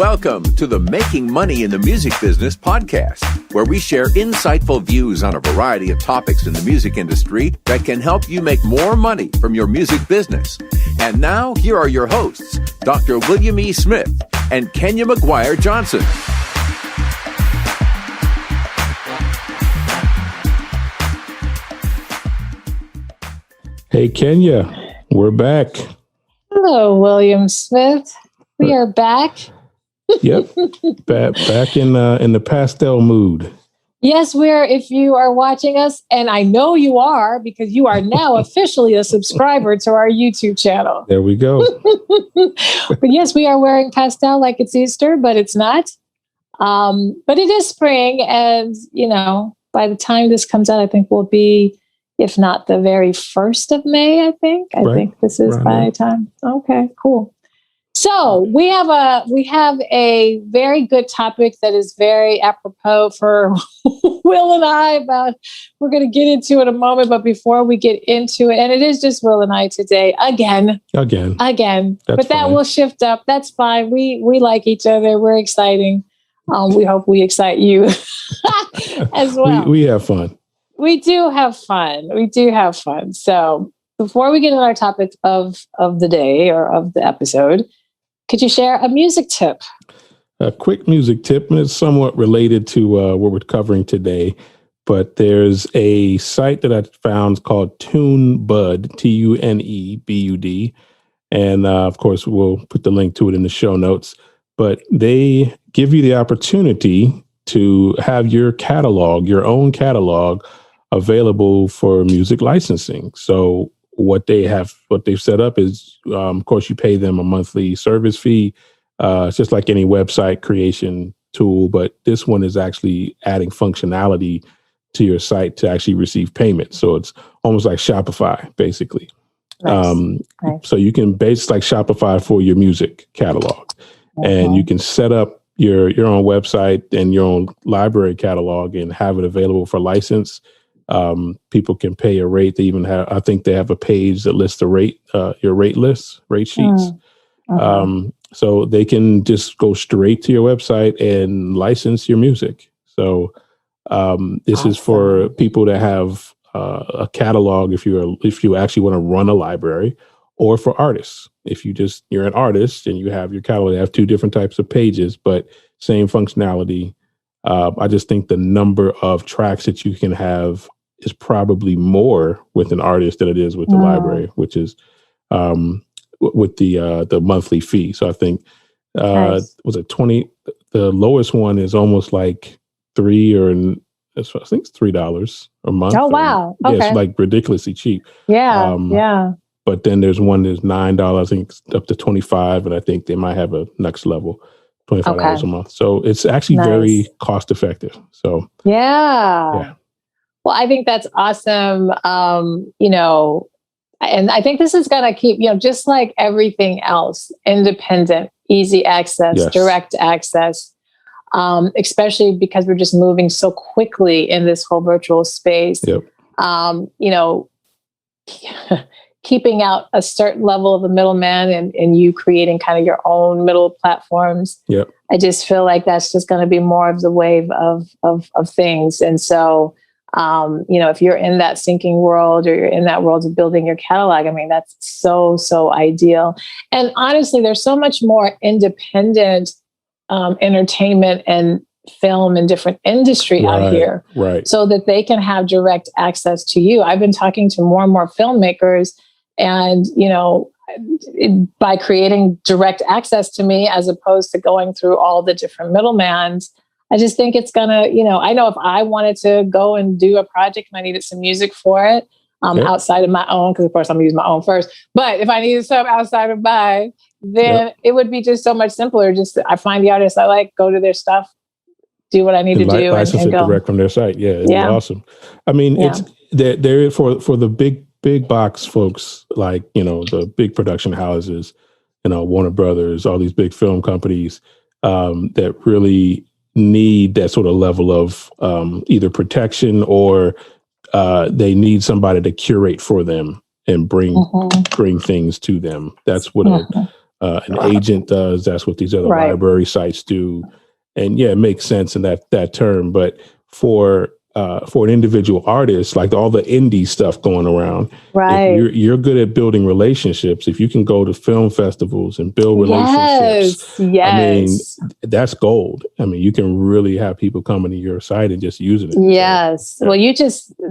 Welcome to the Making Money in the Music Business podcast, where we share insightful views on a variety of topics in the music industry that can help you make more money from your music business. And now, here are your hosts, Dr. William E. Smith and Kenya McGuire Johnson. Hey, Kenya, we're back. Hello, William Smith. We are back. Yep, back in the pastel mood. Yes, we're. If you are watching us, and I know you are, because you are now officially a subscriber to our YouTube channel. There we go. But yes, we are wearing pastel like it's Easter, but it's not. But it is spring, and by the time this comes out, I think we'll be, if not the very 1st of May. I think this is by the time. Okay, cool. So we have a very good topic that is very apropos for Will and I. We're going to get into it in a moment, but before we get into it, and it is just Will and I today again. But that will shift up. That's fine. We like each other. We're exciting. We hope we excite you as well. We have fun. We do have fun. So before we get into our topic of the day or of the episode, could you share a music tip? A quick music tip, and it's somewhat related to what we're covering today. But there's a site that I found called TuneBud, TuneBud. And of course, we'll put the link to it in the show notes. But they give you the opportunity to have your own catalog, available for music licensing. So what they've set up is, of course, you pay them a monthly service fee. It's just like any website creation tool, but this one is actually adding functionality to your site to actually receive payment. So it's almost like Shopify, basically. Nice. So you can base like Shopify for your music catalog, and you can set up your own website and your own library catalog and have it available for license. People can pay a rate. They even have, I think they have a page that lists the rate, your rate sheets. So they can just go straight to your website and license your music. So this is for people that have a catalog. If you actually want to run a library, or for artists, if you're an artist and you have your catalog, they have two different types of pages, but same functionality. I just think the number of tracks that you can have is probably more with an artist than it is with the library, which is with the monthly fee. So I think was it 20? The lowest one is almost like I think it's $3 a month. Oh wow! Okay. Yeah, it's like ridiculously cheap. Yeah. But then there's one that's $9. I think it's up to $25, and I think they might have a next level. $25 a month. So it's actually very cost effective. So yeah. Well, I think that's awesome. And I think this is going to keep, just like everything else, independent, easy access, direct access, especially because we're just moving so quickly in this whole virtual space. Yep. Keeping out a certain level of the middleman and you creating kind of your own middle platforms. Yep. I just feel like that's just going to be more of the wave of things. And so, if you're in that syncing world or you're in that world of building your catalog, I mean, that's so ideal. And honestly, there's so much more independent entertainment and film and different industry out here, so that they can have direct access to you. I've been talking to more and more filmmakers, and by creating direct access to me as opposed to going through all the different middlemans, I just think it's gonna, I know if I wanted to go and do a project and I needed some music for it, outside of my own, because of course I'm gonna use my own first, but if I needed some outside of mine, then it would be just so much simpler. I find the artists I like, go to their stuff, do what I need to do, license it go direct from their site. Yeah, it'd be awesome. I mean, it's they're for the big box folks, like the big production houses, Warner Brothers, all these big film companies that really need that sort of level of either protection or they need somebody to curate for them and bring things to them. That's what an agent does. That's what these other library sites do. And yeah, it makes sense in that term. But for an individual artist, like all the indie stuff going around, if you're good at building relationships, if you can go to film festivals and build relationships, I mean, that's gold. I mean, you can really have people coming to your site and just using it. Yes. So, well,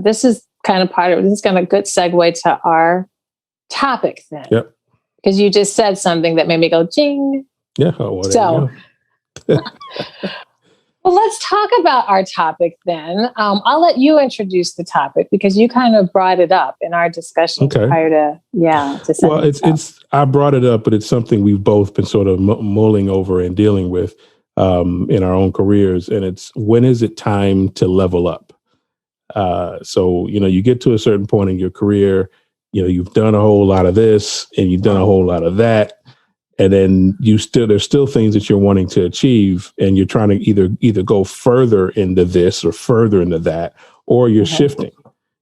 this is kind of part of it. This is kind of a good segue to our topic then. Yep. Because you just said something that made me go, jing. Yeah. So, well, let's talk about our topic then. I'll let you introduce the topic because you kind of brought it up in our discussion prior to, well, it's I brought it up, but it's something we've both been sort of mulling over and dealing with in our own careers. And it's, when is it time to level up? So, you get to a certain point in your career, you've done a whole lot of this and you've done a whole lot of that. And then there's still things that you're wanting to achieve, and you're trying to either go further into this or further into that, or you're shifting,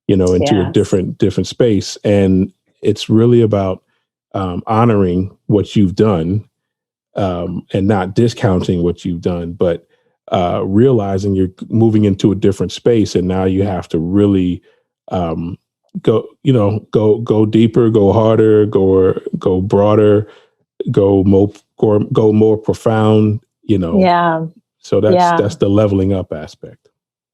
into a different space. And it's really about honoring what you've done, and not discounting what you've done, but realizing you're moving into a different space, and now you have to really go deeper, go harder, go broader, go more profound, so that's the leveling up aspect.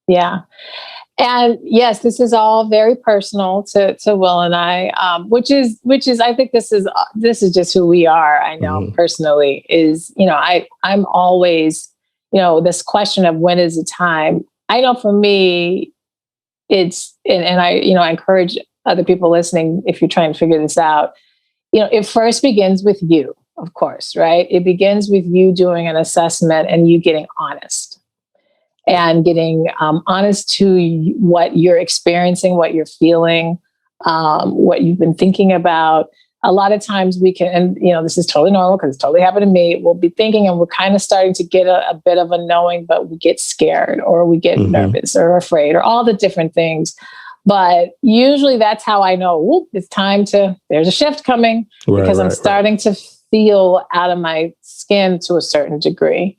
And yes, this is all very personal to Will and I, which is I think this is just who we are. I know personally is, I'm always, this question of when is the time. I know for me it's, and I encourage other people listening, if you're trying to figure this out, it first begins with you, of course, right? It begins with you doing an assessment and you getting honest to what you're experiencing, what you're feeling, what you've been thinking about. A lot of times we can, and this is totally normal because it's totally happened to me. We'll be thinking and we're kind of starting to get a bit of a knowing, but we get scared or we get nervous or afraid or all the different things. But usually that's how I know, it's time there's a shift coming, because I'm starting to feel out of my skin to a certain degree.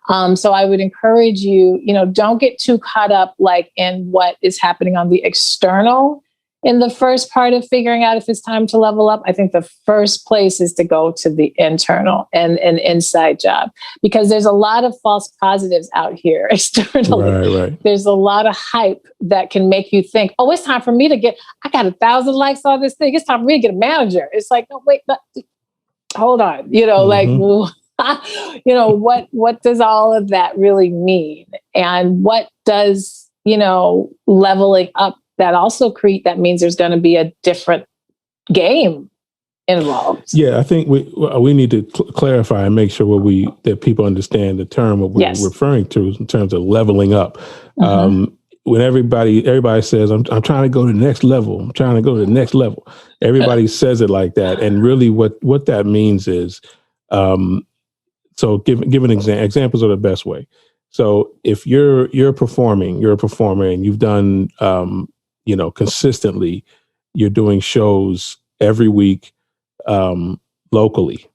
So I would encourage you, don't get too caught up in what is happening on the external in the first part of figuring out if it's time to level up. I think the first place is to go to the internal and an inside job, because there's a lot of false positives out here externally. There's a lot of hype that can make you think, oh, it's time for me I got 1,000 likes on this thing. It's time for me to get a manager. It's like, no, wait, hold on, what does all of that really mean? And what does, leveling up that also that means there's going to be a different game involved. Yeah, I think we need to clarify and make sure that people understand the term what we're referring to in terms of leveling up. When everybody says, I'm trying to go to the next level, I'm trying to go to the next level. Everybody says it like that. And really what that means is, so give an example. Examples are the best way. So if you're a performer and you've done, consistently, you're doing shows every week, locally,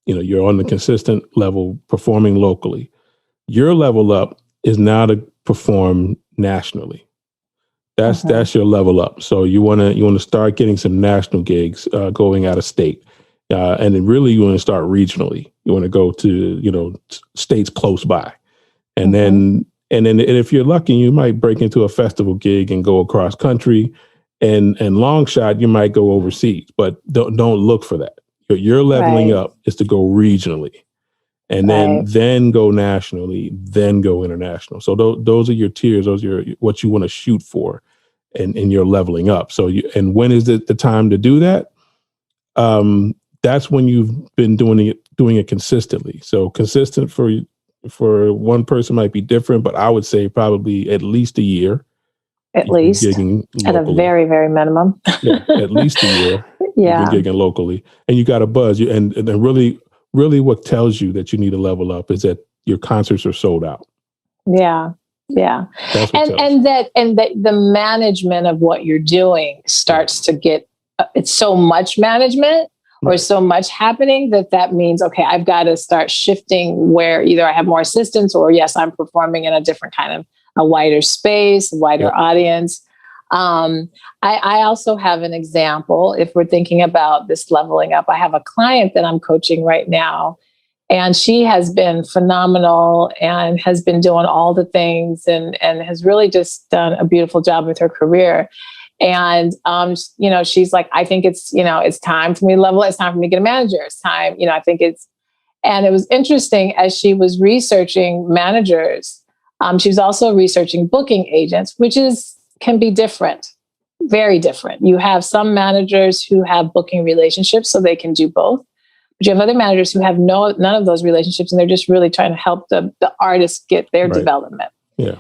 you're on the consistent level performing locally. Your level up is now to perform nationally. That's your level up. So you want to start getting some national gigs, going out of state. And then really you want to start regionally. You want to go to, states close by. And then if you're lucky, you might break into a festival gig and go across country, and long shot, you might go overseas, but don't look for that. Your leveling up is to go regionally, and then go nationally, then go international. So those are your tiers. Those are what you want to shoot for in your leveling up. So and when is the time to do that? That's when you've been doing it consistently. So consistent for one person might be different, but I would say probably at least a year. At least, at a very, very minimum. At least a year. Yeah, you're gigging locally, and you got a buzz. And really, what tells you that you need to level up is that your concerts are sold out. Yeah. And that the management of what you're doing starts to get. It's so much management or so much happening that means, okay, I've got to start shifting where either I have more assistants or yes, I'm performing in a different kind of a wider space, wider audience. I also have an example. If we're thinking about this leveling up, I have a client that I'm coaching right now, and she has been phenomenal and has been doing all the things and has really just done a beautiful job with her career. And, she's like, I think it's time for me to level. It's time for me to get a manager. It's time, and it was interesting as she was researching managers. She was also researching booking agents, which can be different, very different. You have some managers who have booking relationships, so they can do both. But you have other managers who have none of those relationships, and they're just really trying to help the artists get their development. Yeah.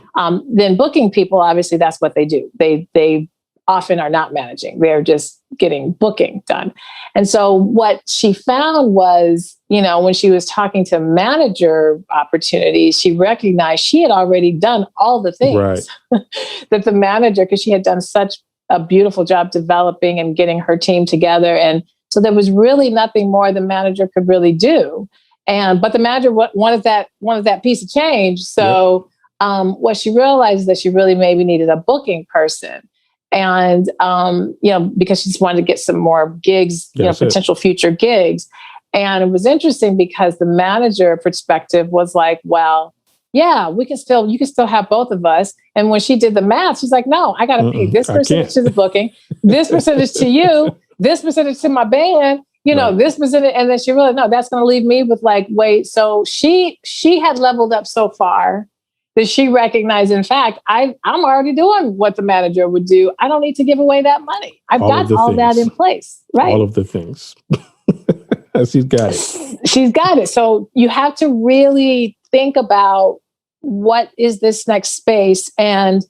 Then booking people, obviously, that's what they do. They often are not managing; they're just getting booking done. And so what she found was, when she was talking to manager opportunities, she recognized she had already done all the things that the manager, because she had done such a beautiful job developing and getting her team together. And so there was really nothing more the manager could really do. But the manager wanted that piece of change. So what she realized is that she really maybe needed a booking person. And, because she just wanted to get some more gigs, potential future gigs. And it was interesting because the manager perspective was like, well, yeah, you can still have both of us. And when she did the math, she's like, no, I got to pay this percentage to the booking, this percentage to you, this percentage to my band, this percentage. And then she realized, no, that's going to leave me with wait. So she had leveled up so far that she recognized, in fact, I'm already doing what the manager would do. I don't need to give away that money. I've got all that in place. Right. All of the things. She's got it. She's got it. So you have to really think about what is this next space and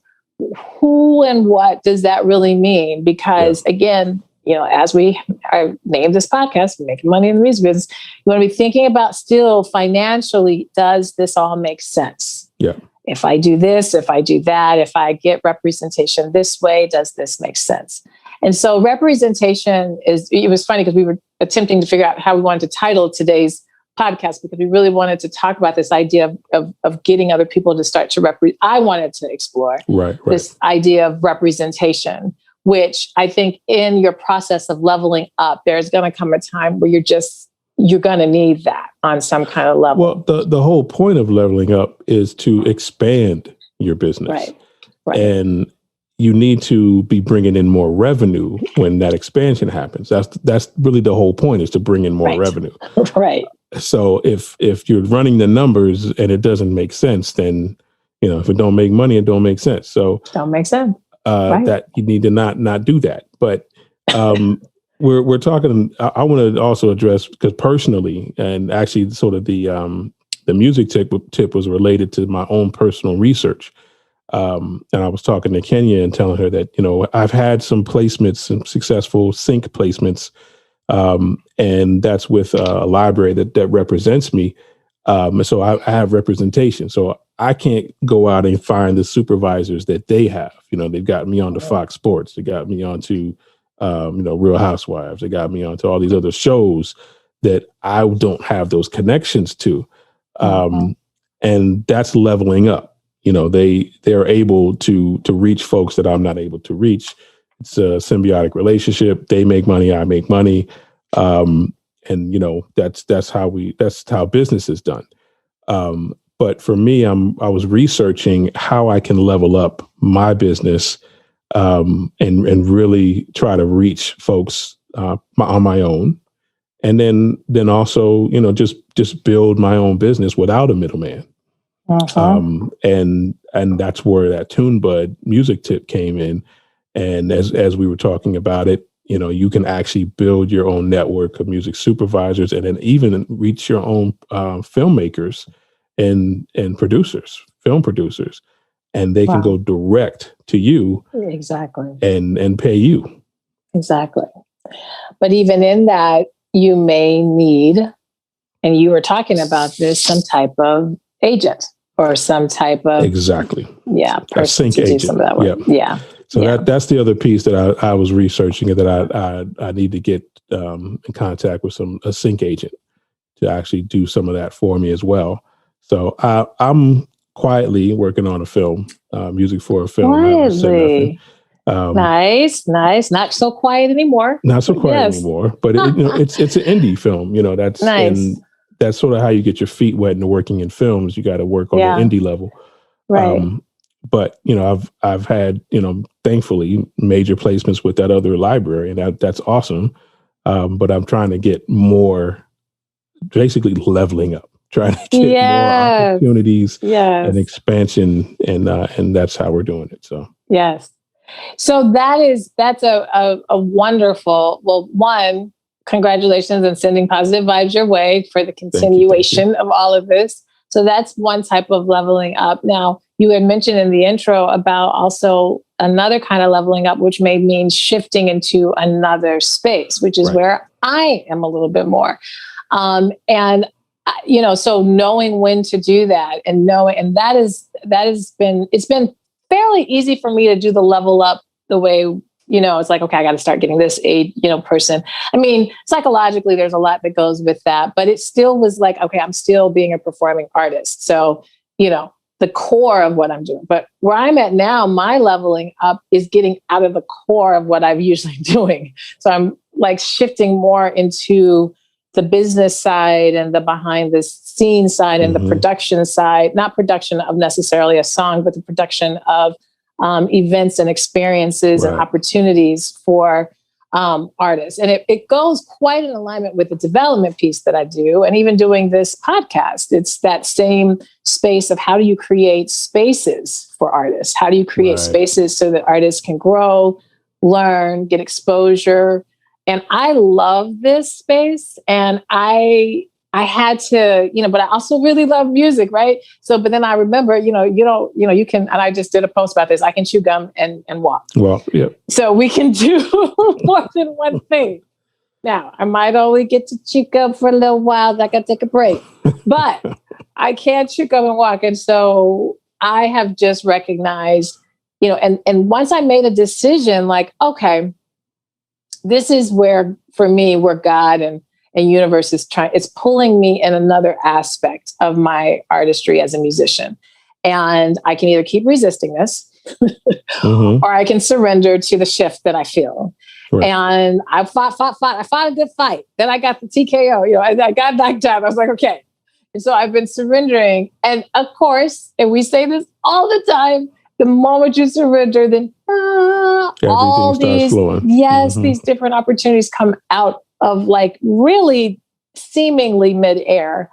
who and what does that really mean? Because again, as we are named this podcast, Making Money in the Music Business, you want to be thinking about still financially, does this all make sense? Yeah. If I do this, if I do that, if I get representation this way, does this make sense? And so representation it was funny because we were attempting to figure out how we wanted to title today's podcast, because we really wanted to talk about this idea of getting other people to start to I wanted to explore this idea of representation, which I think in your process of leveling up, there's going to come a time where you're going to need that on some kind of level. Well, the whole point of leveling up is to expand your business. Right. And you need to be bringing in more revenue when that expansion happens. That's really the whole point, is to bring in more revenue. Right. So if you're running the numbers and it doesn't make sense, then, if it don't make money, it don't make sense. So don't make sense. That you need to not do that. But we're talking. I want to also address, because personally, and actually, sort of the music tip was related to my own personal research. And I was talking to Kenya and telling her that I've had some placements, some successful sync placements, and that's with a library that represents me. So I have representation. So I can't go out and find the supervisors that they have. They've got me onto Fox Sports. They got me onto Real Housewives. They got me onto all these other shows that I don't have those connections to. And that's leveling up. They're able to reach folks that I'm not able to reach. It's a symbiotic relationship. They make money, I make money. And that's how business is done. But for me, I was researching how I can level up my business, and really try to reach folks on my own, and then also just build my own business without a middleman. And that's where that TuneBud music tip came in. And as we were talking about it, you can actually build your own network of music supervisors, and then even reach your own filmmakers and film producers, and they can go direct to you. Exactly. And pay you. Exactly. But even in that, you may need, and you were talking about this, some type of agent or some type of exactly. Yeah. A sync agent. Some of that work. Yeah. So that's the other piece that I was researching, and that I need to get in contact with a sync agent to actually do some of that for me as well. So I'm quietly working on a film, music for a film. Quietly. Nice. Not so quiet anymore. Not so quiet anymore, but it's an indie film. That's nice. And that's sort of how you get your feet wet and working in films. You got to work on the indie level, right? But I've had thankfully major placements with that other library, and that's awesome. But I'm trying to get more, basically leveling up, trying to get more opportunities and expansion, and that's how we're doing it. So yes. So that's a wonderful, well, one, congratulations on sending positive vibes your way for the continuation of all of this. So that's one type of leveling up. Now, you had mentioned in the intro about also another kind of leveling up, which may mean shifting into another space, which is where I am a little bit more. So knowing when to do that and it's been fairly easy for me to do the level up the way, it's like, okay, I got to start getting this person. I mean, psychologically, there's a lot that goes with that, but it still was like, okay, I'm still being a performing artist. So, the core of what I'm doing. But where I'm at now, my leveling up is getting out of the core of what I'm usually doing. So I'm like shifting more into the business side and the behind the scenes side and the production side, not production of necessarily a song, but the production of events and experiences and opportunities for artists. And it goes quite in alignment with the development piece that I do. And even doing this podcast, it's that same space of how do you create spaces for artists? How do you create spaces so that artists can grow, learn, get exposure? And I love this space. And I had to, but I also really love music, right? So, but then I remember, you can, and I just did a post about this, I can chew gum and walk. Well, yeah. So we can do more than one thing. Now, I might only get to chew gum for a little while, I gotta take a break, but I can't chew gum and walk. And so I have just recognized, and once I made a decision, like, okay, this is where, for me, where God and universe is it's pulling me in another aspect of my artistry as a musician. And I can either keep resisting this or I can surrender to the shift that I feel. Right. And I fought a good fight. Then I got the TKO, I got knocked out. I was like, okay. And so I've been surrendering. And of course, and we say this all the time, the moment you surrender, then all these, these different opportunities come out of like really seemingly midair.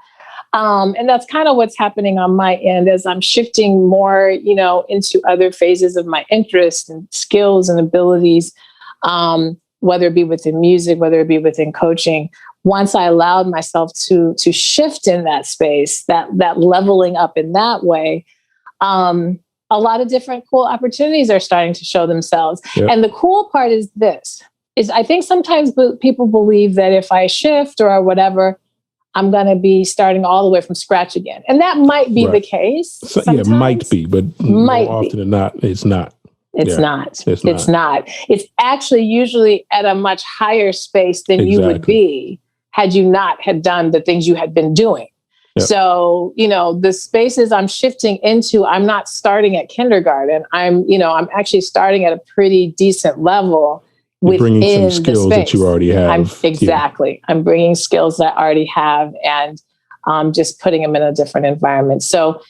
And that's kind of what's happening on my end as I'm shifting more, into other phases of my interest and skills and abilities, whether it be within music, whether it be within coaching. Once I allowed myself to shift in that space, that leveling up in that way, a lot of different cool opportunities are starting to show themselves. Yep. And the cool part is I think sometimes people believe that if I shift or whatever, I'm going to be starting all the way from scratch again. And that might be the case. So, it might be, but more often than not, it's not. It's not. It's actually usually at a much higher space than you would be had you not had done the things you had been doing. Yep. So, the spaces I'm shifting into, I'm not starting at kindergarten. I'm actually starting at a pretty decent level. You're bringing some skills that you already have. I'm bringing skills that I already have and just putting them in a different environment. So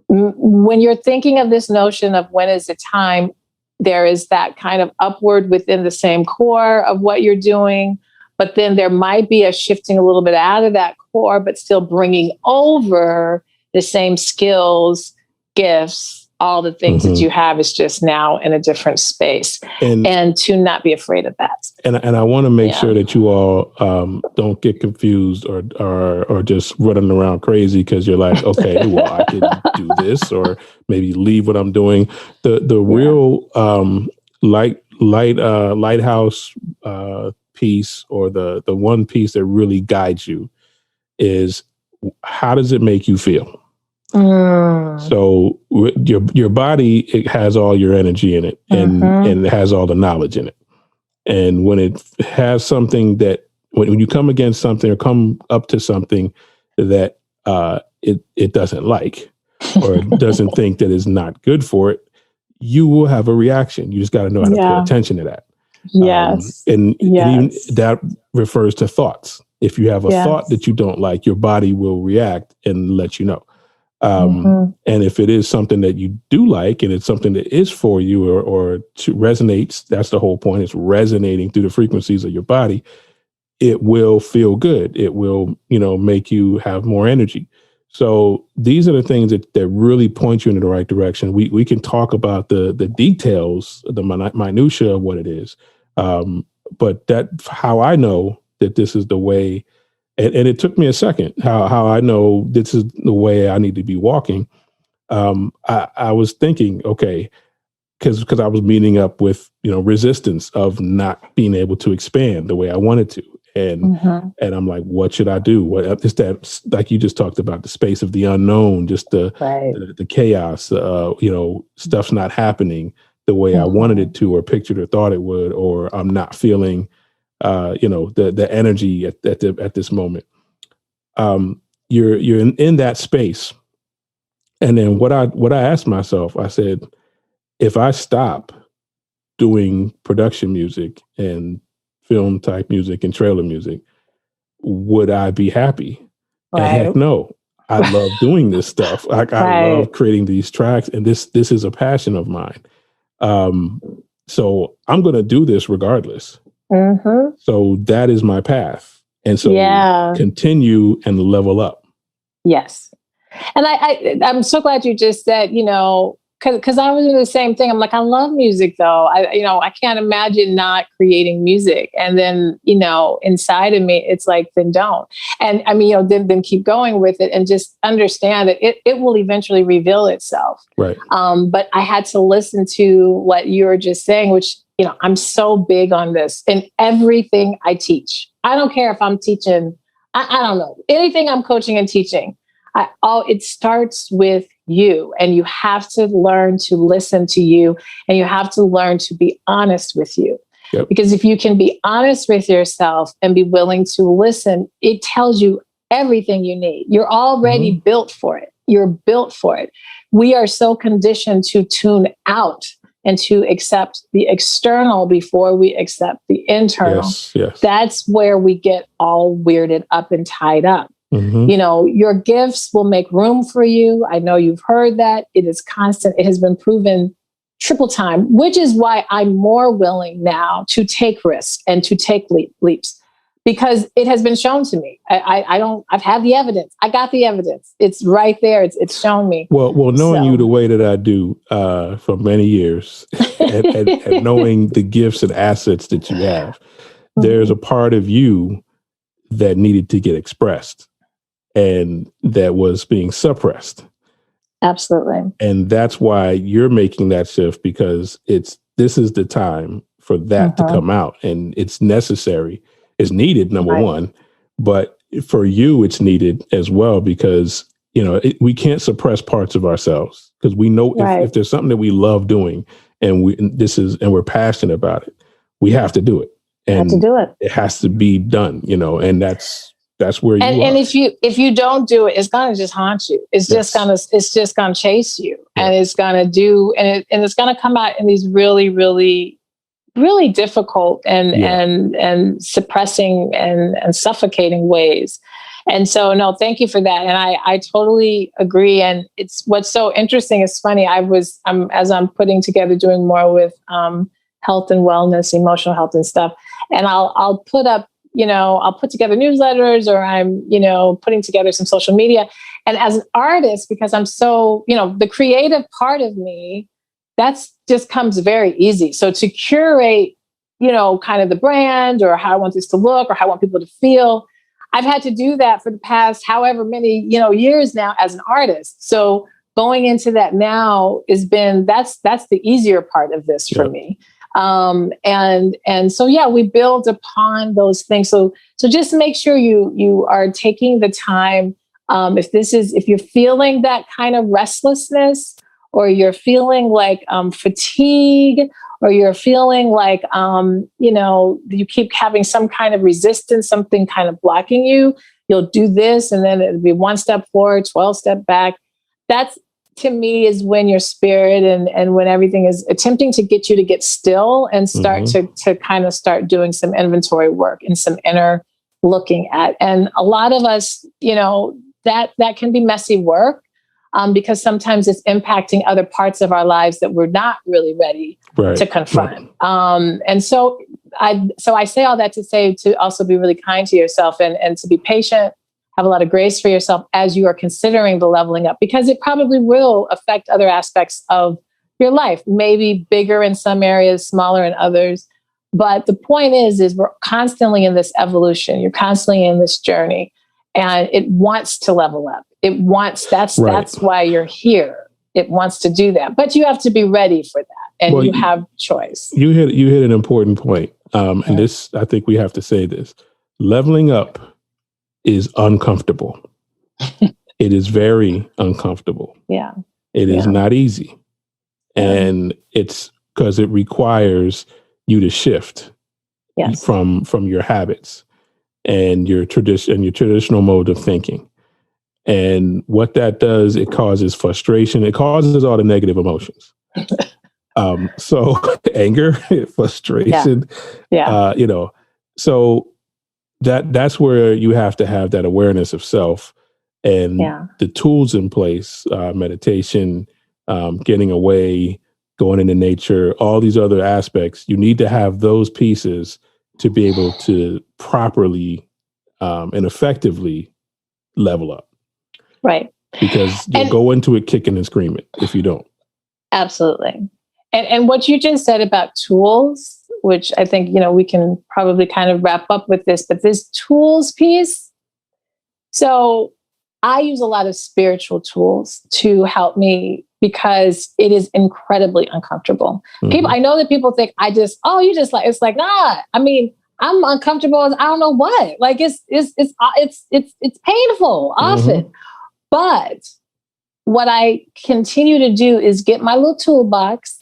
when you're thinking of this notion of when is it time, there is that kind of upward within the same core of what you're doing. But then there might be a shifting a little bit out of that core, but still bringing over the same skills, gifts, all the things that you have is just now in a different space, and to not be afraid of that. And I want to make sure that you all don't get confused or just running around crazy because you're like, okay, well, I can do this or maybe leave what I'm doing. The real lighthouse piece or the one piece that really guides you is how does it make you feel? So your body, it has all your energy in it, and it has all the knowledge in it. And when it has something that, when you come against something or come up to something that it doesn't like, or it doesn't think that is not good for it, you will have a reaction. You just got to know how to pay attention to that. Yes. And even that refers to thoughts. If you have a thought that you don't like, your body will react and let you know. And if it is something that you do like, and it's something that is for you or resonates, that's the whole point. It's resonating through the frequencies of your body. It will feel good. It will, make you have more energy. So these are the things that really point you in the right direction. We can talk about the details, the minutia of what it is. But that's how I know that this is the way. And it took me a second, how I know this is the way I need to be walking. I was thinking, okay, because I was meeting up with, resistance of not being able to expand the way I wanted to. And I'm like, what should I do? What is that? Like you just talked about, the space of the unknown, just the chaos, stuff's not happening the way I wanted it to, or pictured or thought it would, or I'm not feeling the energy at this moment. You're in that space. And then what I asked myself, I said, if I stop doing production music and film type music and trailer music, would I be happy? Right. And heck no. I love doing this stuff. I love creating these tracks, and this is a passion of mine. So I'm going to do this regardless. So that is my path. And so continue and level up. Yes. And I'm so glad you just said, because I was doing the same thing. I'm like, I love music though. I can't imagine not creating music. And then, inside of me, it's like, then don't. And I mean, then keep going with it and just understand that it will eventually reveal itself. Right. But I had to listen to what you were just saying, which, I'm so big on this in everything I teach. I don't care if I'm teaching, I don't know, anything I'm coaching and teaching. It starts with you, and you have to learn to listen to you, and you have to learn to be honest with you. Yep. Because if you can be honest with yourself and be willing to listen, it tells you everything you need. You're already built for it. You're built for it. We are so conditioned to tune out and to accept the external before we accept the internal. Yes. That's where we get all weirded up and tied up. Your gifts will make room for you. I know you've heard that. It is constant. It has been proven triple time, which is why I'm more willing now to take risks and to take leaps, because it has been shown to me. I've had the evidence. I got the evidence. It's right there. It's shown me. Well, knowing you the way that I do for many years and knowing the gifts and assets that you have, there's a part of you that needed to get expressed and that was being suppressed. Absolutely. And that's why you're making that shift, because this is the time for that to come out, and it's necessary. It's needed, number one, but for you, it's needed as well, because, we can't suppress parts of ourselves, because we know if there's something that we love doing and we're passionate about it, we have to do it. And it has to be done, and that's where you are. And if you don't do it, it's gonna just haunt you. It's just gonna chase you, and it's gonna it's gonna come out in these really, really, really difficult and suppressing and suffocating ways. And so, no, thank you for that. And I totally agree. And it's what's so interesting. It's funny. As I'm putting together, doing more with health and wellness, emotional health and stuff. And I'll put up, I'll put together newsletters, or I'm, putting together some social media. And as an artist, because I'm so, the creative part of me, that's just comes very easy. So to curate, kind of the brand, or how I want this to look, or how I want people to feel, I've had to do that for the past however many, years now as an artist. So going into that now that's the easier part of this for me. And so, we build upon those things. So just make sure you are taking the time If you're feeling that kind of restlessness, or you're feeling like fatigue, or you're feeling like, you keep having some kind of resistance, something kind of blocking you, you'll do this, and then it'll be one step forward, 12 step back. That's, to me, is when your spirit and when everything is attempting to get you to get still and start to kind of start doing some inventory work and some inner looking at. And a lot of us, that can be messy work, because sometimes it's impacting other parts of our lives that we're not really ready to confront. Right. And so I say all that to say, to also be really kind to yourself and to be patient, have a lot of grace for yourself as you are considering the leveling up, because it probably will affect other aspects of your life, maybe bigger in some areas, smaller in others. But the point is we're constantly in this evolution. You're constantly in this journey, and it wants to level up. That's why you're here. It wants to do that, but you have to be ready for that, and you have choice. You hit an important point. And this, I think we have to say this: leveling up is uncomfortable. It is very uncomfortable. Yeah. It is not easy. And it's because it requires you to shift from your habits and your traditional mode of thinking. And what that does, it causes frustration. It causes all the negative emotions. So anger, frustration, so that's where you have to have that awareness of self and the tools in place, meditation, getting away, going into nature, all these other aspects. You need to have those pieces to be able to properly and effectively level up. Right. Because you'll go into it kicking and screaming if you don't. Absolutely. And what you just said about tools, which I think, we can probably kind of wrap up with this, but this tools piece. So I use a lot of spiritual tools to help me, because it is incredibly uncomfortable. I know that people think it's like, nah, I mean, I'm uncomfortable as I don't know what, like it's painful often. But what I continue to do is get my little toolbox,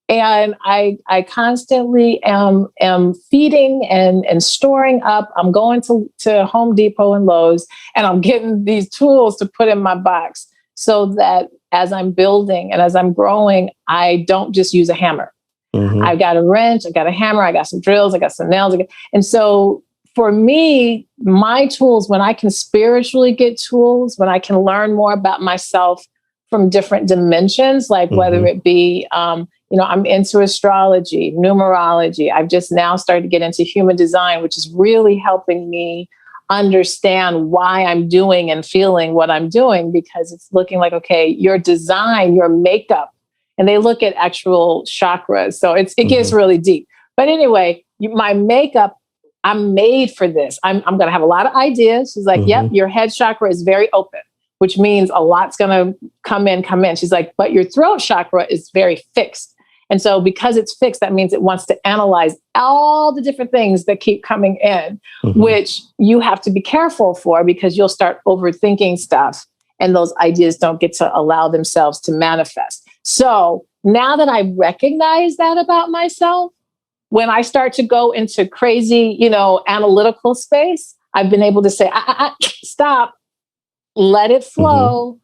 and I constantly am feeding and storing up. I'm going to Home Depot and Lowe's, and I'm getting these tools to put in my box so that as I'm building and as I'm growing, I don't just use a hammer. I've got a wrench, I've got a hammer, I got some drills, I got some nails. And so for me, my tools, when I can spiritually get tools, when I can learn more about myself from different dimensions, like whether it be, I'm into astrology, numerology. I've just now started to get into human design, which is really helping me understand why I'm doing and feeling what I'm doing, because it's looking like, okay, your design, your makeup, and they look at actual chakras. So it gets really deep. But anyway, my makeup, I'm made for this. I'm going to have a lot of ideas. She's like, yep, your head chakra is very open, which means a lot's going to come in. She's like, but your throat chakra is very fixed. And so because it's fixed, that means it wants to analyze all the different things that keep coming in, which you have to be careful for, because you'll start overthinking stuff and those ideas don't get to allow themselves to manifest. So now that I recognize that about myself, when I start to go into crazy, analytical space, I've been able to say, stop, let it flow.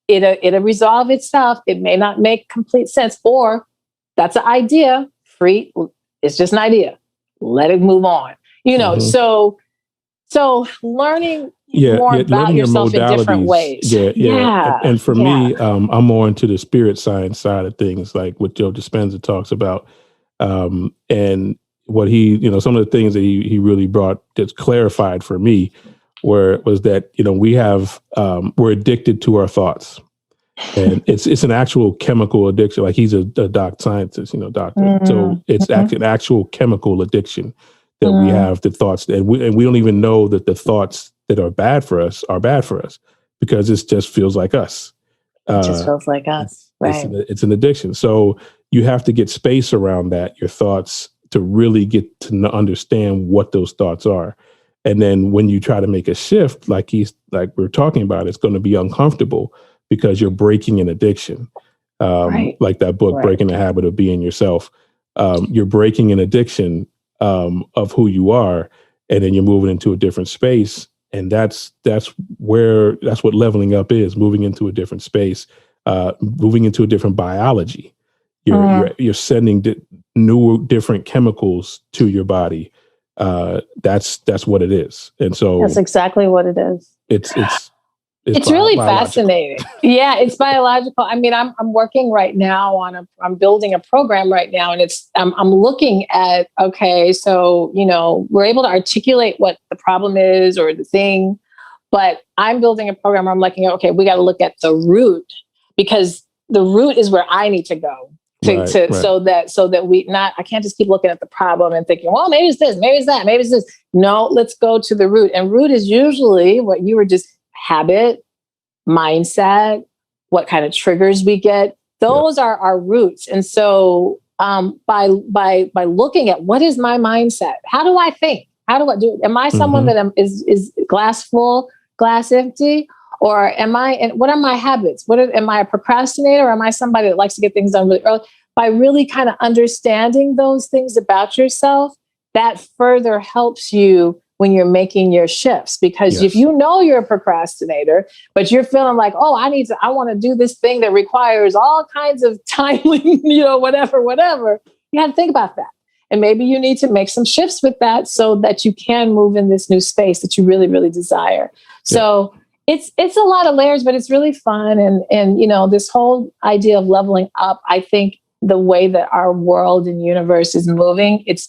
It'll resolve itself. It may not make complete sense, or that's an idea. Free. It's just an idea. Let it move on. So learning more about yourself in different ways. And for me, I'm more into the spirit science side of things, like what Joe Dispenza talks about. And what he, some of the things that he really brought that's clarified for me was that, we're addicted to our thoughts. And it's an actual chemical addiction. Like he's a doc scientist, doctor. So it's an actual chemical addiction that we have to thoughts. And we don't even know that the thoughts that are bad for us because it just feels like us. It just feels like us. Right. It's an addiction. So you have to get space around that, your thoughts, to really get to understand what those thoughts are. And then when you try to make a shift, like we're talking about, it's going to be uncomfortable because you're breaking an addiction. Like that book, Breaking the Habit of Being Yourself. You're breaking an addiction of who you are, and then you're moving into a different space. And that's what leveling up is, moving into a different space, moving into a different biology. You're sending new, different chemicals to your body. That's what it is. And so that's exactly what it is. It's really fascinating. Yeah, it's biological. I mean, I'm working right now I'm building a program right now, and I'm looking at, okay, so, we're able to articulate what the problem is or the thing, but I'm building a program where I'm looking at, okay, we got to look at the root, because the root is where I need to go so that I can't just keep looking at the problem and thinking, well, maybe it's this, maybe it's that, maybe it's this. No, let's go to the root. And root is usually what you were just habit, mindset, what kind of triggers we get. Those are our roots. And so by looking at what is my mindset, how do I think? How do I do it? Am I someone that is glass full, glass empty? Or what are my habits? Am I a procrastinator, or am I somebody that likes to get things done really early? By really kind of understanding those things about yourself, that further helps you when you're making your shifts. Because if you know you're a procrastinator, but you're feeling like, oh, I want to do this thing that requires all kinds of timely, whatever, you have to think about that. And maybe you need to make some shifts with that so that you can move in this new space that you really, really desire. So it's a lot of layers, but it's really fun. And this whole idea of leveling up, I think the way that our world and universe is moving, it's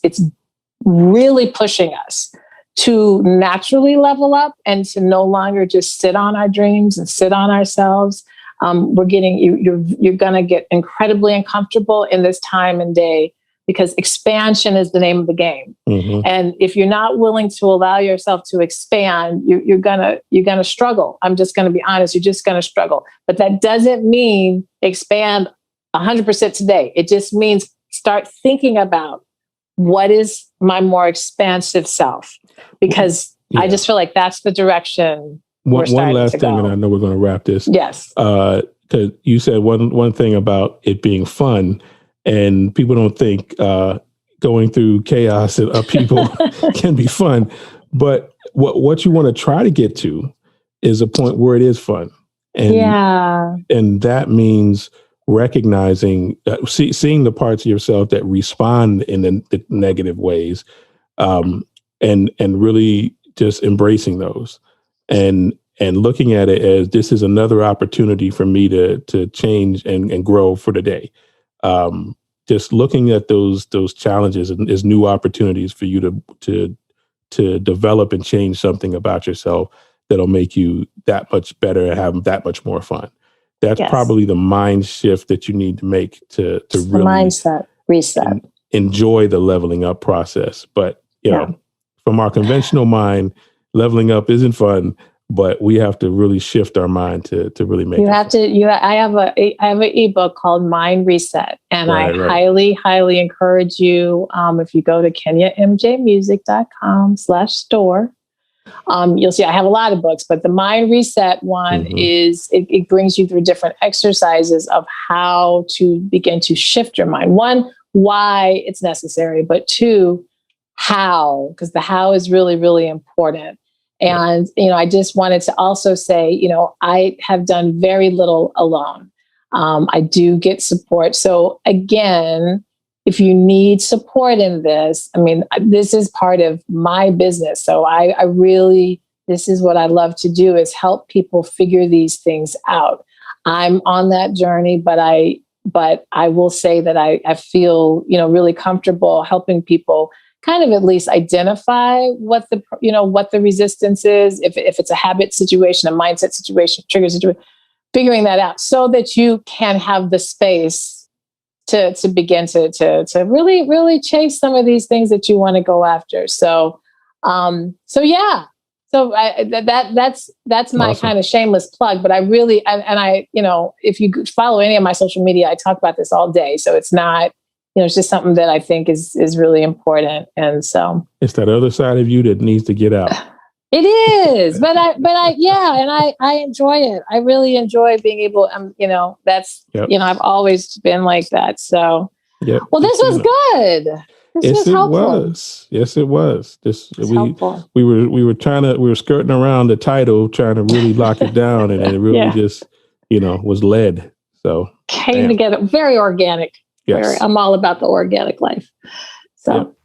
really pushing us to naturally level up and to no longer just sit on our dreams and sit on ourselves. You're going to get incredibly uncomfortable in this time and day, because expansion is the name of the game. And if you're not willing to allow yourself to expand, you're gonna struggle. I'm just gonna be honest. You're just gonna struggle. But that doesn't mean expand 100% today. It just means start thinking about what is my more expansive self, because I just feel like that's the direction. One last thing, and I know we're going to wrap this. Yes. Because you said one thing about it being fun. And people don't think going through chaos and upheaval can be fun. But what you want to try to get to is a point where it is fun. And that means recognizing, seeing the parts of yourself that respond in the negative ways, and really just embracing those and looking at it as this is another opportunity for me to change and grow for the day. Just looking at those challenges as new opportunities for you to develop and change something about yourself that'll make you that much better and have that much more fun. That's probably the mind shift that you need to make to really mindset reset. Enjoy the leveling up process. But from our conventional mind, leveling up isn't fun. But we have to really shift our mind to really make I have an ebook called Mind Reset, and I highly, highly encourage you. If you go to kenyamjmusic.com/store, you'll see I have a lot of books, but the Mind Reset one is it brings you through different exercises of how to begin to shift your mind. One, why it's necessary, but two, how, because the how is really, really important. And, I just wanted to also say, I have done very little alone. I do get support. So again, if you need support in this, this is part of my business. So I really, this is what I love to do, is help people figure these things out. I'm on that journey, but I will say that I feel, really comfortable helping people kind of at least identify what the resistance is, if it's a habit situation, a mindset situation, trigger situation, figuring that out so that you can have the space to begin to really, really chase some of these things that you want to go after. So that's my awesome. Kind of shameless plug, but I really, and I, if you follow any of my social media, I talk about this all day. So it's not, it's just something that I think is really important. And so it's that other side of you that needs to get out. It is, but I enjoy it. I really enjoy being able, that's, I've always been like that. So, well, this was good. This was helpful. Yes, it was. Helpful. We were skirting around the title, trying to really lock it down, and it really just, was led. So came together, very organic. Yes. I'm all about the organic life. So.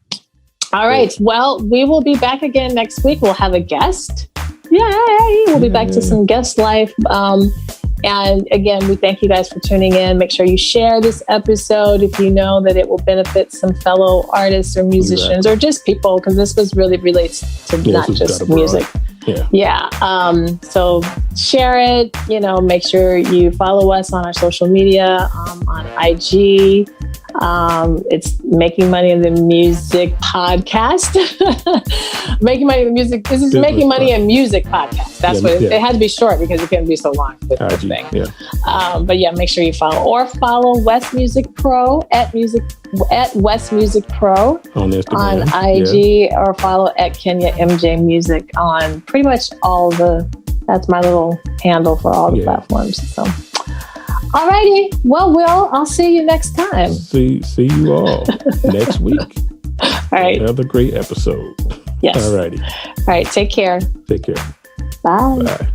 All right. Well, we will be back again next week. We'll have a guest. Yay! We'll be back to some guest life. And again, we thank you guys for tuning in. Make sure you share this episode if you know that it will benefit some fellow artists or musicians or just people, because this really relates to not just music. Yeah. So share it, make sure you follow us on our social media, on IG. It's Making Money in the Music podcast. Making Money in the Music. This is Making Money in Music podcast. That's what it had to be short because it couldn't be so long with the thing. But make sure you follow West Music Pro at West Music Pro on Instagram, on IG, or follow at Kenya MJ Music on pretty much all that's my little handle for all the platforms. So. All righty. Well, Will, I'll see you next time. See you all next week. All right. Another great episode. Yes. All righty. All right. Take care. Bye. Bye.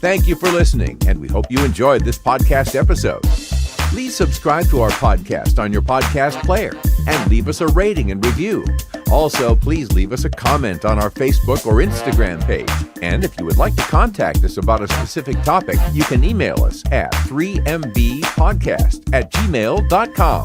Thank you for listening, and we hope you enjoyed this podcast episode. Please subscribe to our podcast on your podcast player and leave us a rating and review. Also, please leave us a comment on our Facebook or Instagram page. And if you would like to contact us about a specific topic, you can email us at 3mbpodcast@gmail.com.